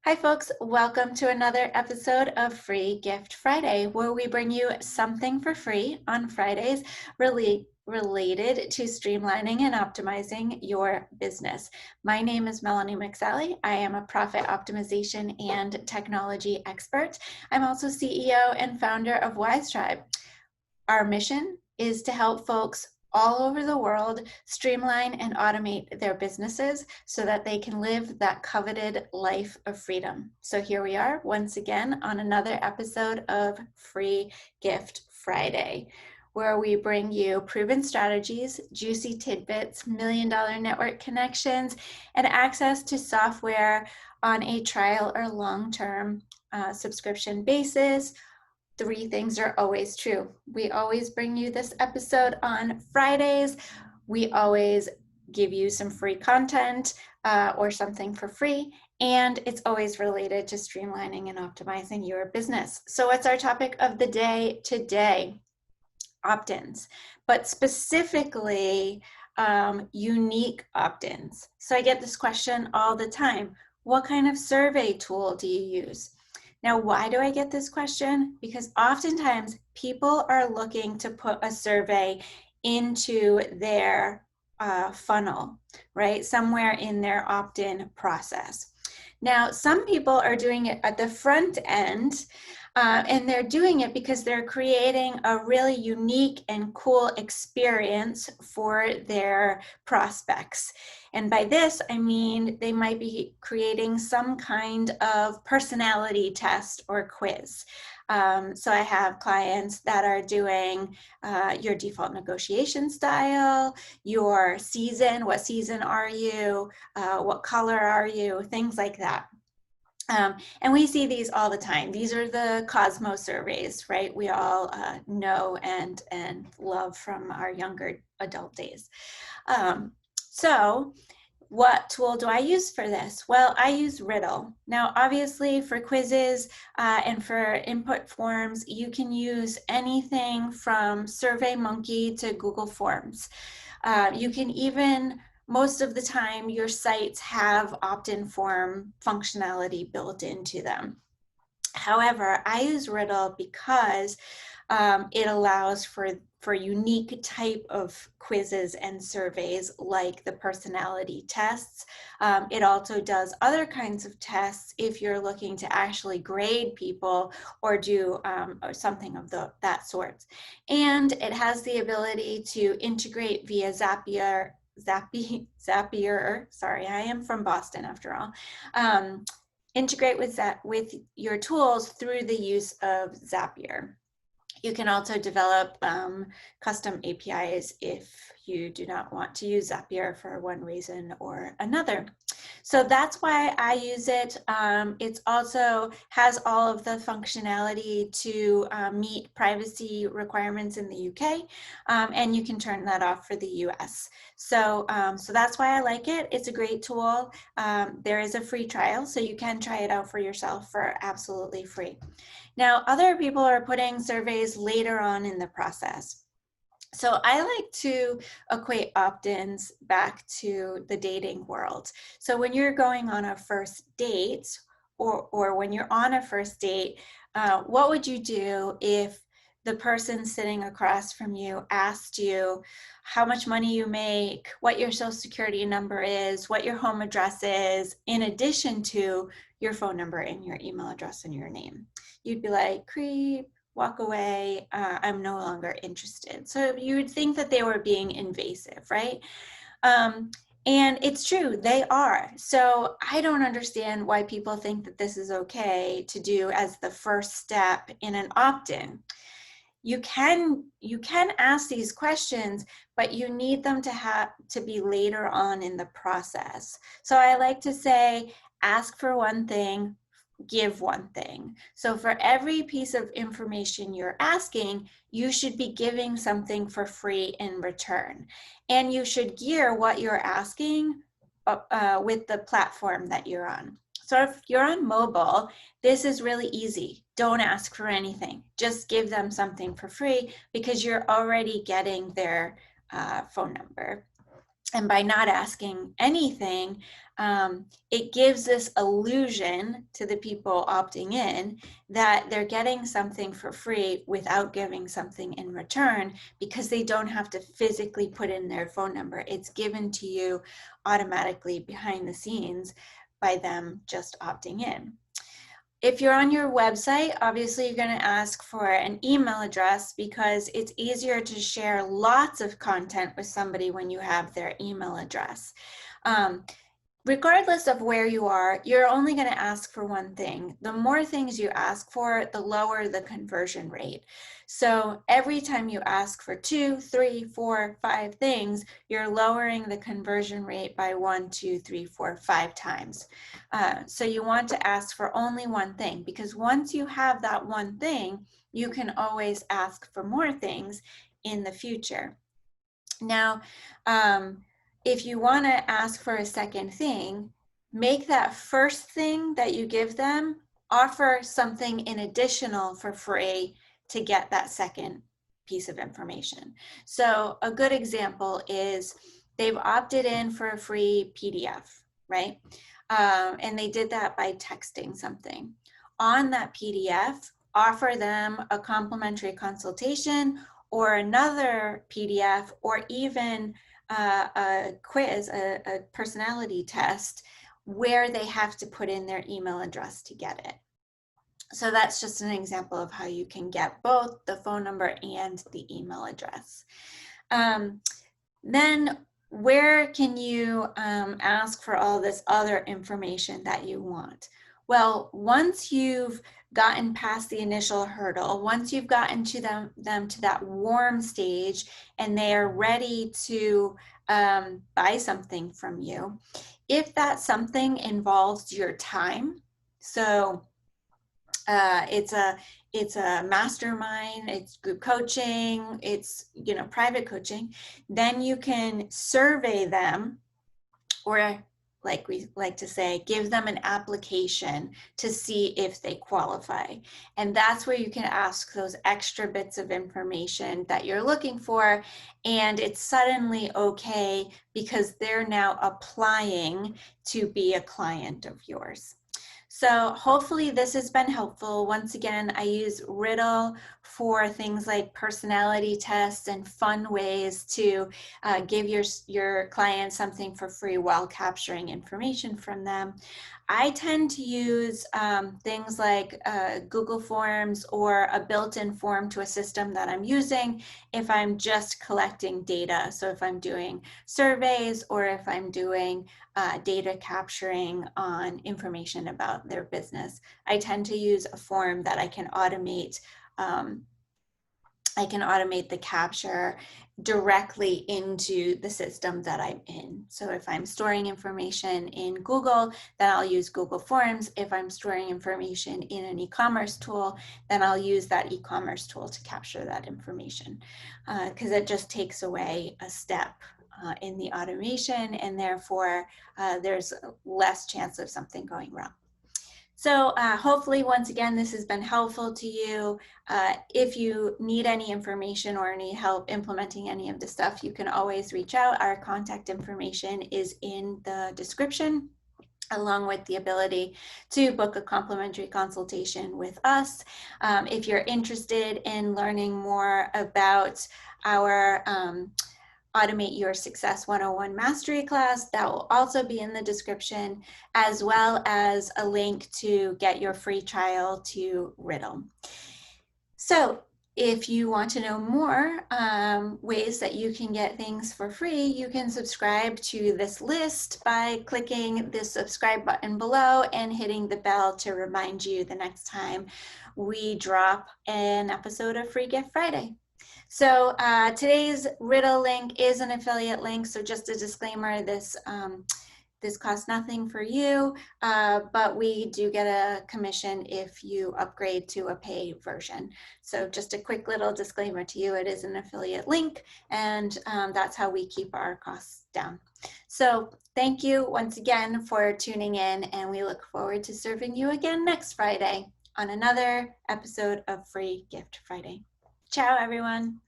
Hi folks, welcome to another episode of Free Gift Friday, where we bring you something for free on Fridays related to streamlining and optimizing your business. My name is Melanie McSally. I am a profit optimization and technology expert. I'm also CEO and founder of Wise Tribe. Our mission is to help folks all over the world streamline and automate their businesses so that they can live that coveted life of freedom. So here we are once again on another episode of Free Gift Friday, where we bring you proven strategies, juicy tidbits, million-dollar network connections, and access to software on a trial or long-term subscription basis. Three things are always true. We always bring you this episode on Fridays. We always give you some free content or something for free. And it's always related to streamlining and optimizing your business. So what's our topic of the day today? Opt-ins, but specifically unique opt-ins. So I get this question all the time. What kind of survey tool do you use? Now, why do I get this question? Because oftentimes people are looking to put a survey into their funnel, right? Somewhere in their opt-in process. Now, some people are doing it at the front end, and they're doing it because they're creating a really unique and cool experience for their prospects. And by this, I mean they might be creating some kind of personality test or quiz. So I have clients that are doing your default negotiation style, your season, what season are you, what color are you, things like that. And we see these all the time. These are the Cosmo surveys, right? We all know and love from our younger adult days. So what tool do I use for this? Well, I use Riddle. Now, obviously for quizzes and for input forms, you can use anything from SurveyMonkey to Google Forms. You can even, most of the time, your sites have opt-in form functionality built into them. However, I use Riddle because it allows for unique type of quizzes and surveys like the personality tests. It also does other kinds of tests if you're looking to actually grade people or do something of that sort. And it has the ability to integrate via Zapier, sorry, I am from Boston after all. Integrate with your tools through the use of Zapier. You can also develop custom APIs if you do not want to use Zapier for one reason or another. So that's why I use it. It also has all of the functionality to meet privacy requirements in the UK, and you can turn that off for the US. So that's why I like it. It's a great tool. There is a free trial, so you can try it out for yourself for absolutely free. Now, other people are putting surveys later on in the process. So I like to equate opt-ins back to the dating world. So when you're going on a first date or when you're on a first date, what would you do if the person sitting across from you asked you how much money you make, what your social security number is, what your home address is, in addition to your phone number and your email address and your name? You'd be like, creep, walk away, I'm no longer interested. So you would think that they were being invasive, right? And it's true, they are. So I don't understand why people think that this is okay to do as the first step in an opt-in. You can ask these questions, but you need them to be later on in the process. So I like to say, ask for one thing, give one thing. So for every piece of information you're asking, you should be giving something for free in return. And you should gear what you're asking with the platform that you're on. So if you're on mobile, this is really easy. Don't ask for anything. Just give them something for free because you're already getting their phone number. And by not asking anything, it gives this illusion to the people opting in that they're getting something for free without giving something in return, because they don't have to physically put in their phone number. It's given to you automatically behind the scenes by them just opting in. If you're on your website, obviously you're going to ask for an email address, because it's easier to share lots of content with somebody when you have their email address. Regardless of where you are, you're only going to ask for one thing. The more things you ask for, the lower the conversion rate. So every time you ask for 2, 3, 4, 5 things, you're lowering the conversion rate by 1, 2, 3, 4, 5 times. So you want to ask for only one thing, because once you have that one thing, you can always ask for more things in the future. Now, if you want to ask for a second thing, make that first thing that you give them offer something in additional for free to get that second piece of information. So a good example is they've opted in for a free PDF, right? And they did that by texting something. On that PDF, offer them a complimentary consultation or another PDF, or even a quiz, a personality test, where they have to put in their email address to get it. So that's just an example of how you can get both the phone number and the email address. Then where can you ask for all this other information that you want? Well, once you've gotten past the initial hurdle, once you've gotten to them to that warm stage and they are ready to buy something from you, if that something involves your time, so it's a mastermind, it's group coaching, it's private coaching, then you can survey them, or like we like to say, give them an application to see if they qualify. And that's where you can ask those extra bits of information that you're looking for, and it's suddenly okay because they're now applying to be a client of yours. So hopefully this has been helpful. Once again, I use Riddle for things like personality tests and fun ways to give your clients something for free while capturing information from them. I tend to use things like Google Forms or a built-in form to a system that I'm using if I'm just collecting data. So if I'm doing surveys or if I'm doing data capturing on information about their business, I tend to use a form that I can automate. I can automate the capture directly into the system that I'm in. So if I'm storing information in Google, then I'll use Google Forms. If I'm storing information in an e-commerce tool, then I'll use that e-commerce tool to capture that information, because it just takes away a step in the automation, and therefore there's less chance of something going wrong. So hopefully, once again, this has been helpful to you. If you need any information or need help implementing any of the stuff, you can always reach out. Our contact information is in the description, along with the ability to book a complimentary consultation with us. If you're interested in learning more about our Automate Your Success 101 Mastery class, that will also be in the description, as well as a link to get your free trial to Riddle. So if you want to know more ways that you can get things for free, you can subscribe to this list by clicking the subscribe button below and hitting the bell to remind you the next time we drop an episode of Free Gift Friday. So today's Riddle link is an affiliate link. So just a disclaimer, this costs nothing for you, but we do get a commission if you upgrade to a paid version. So just a quick little disclaimer to you, it is an affiliate link, and that's how we keep our costs down. So thank you once again for tuning in, and we look forward to serving you again next Friday on another episode of Free Gift Friday. Ciao, everyone.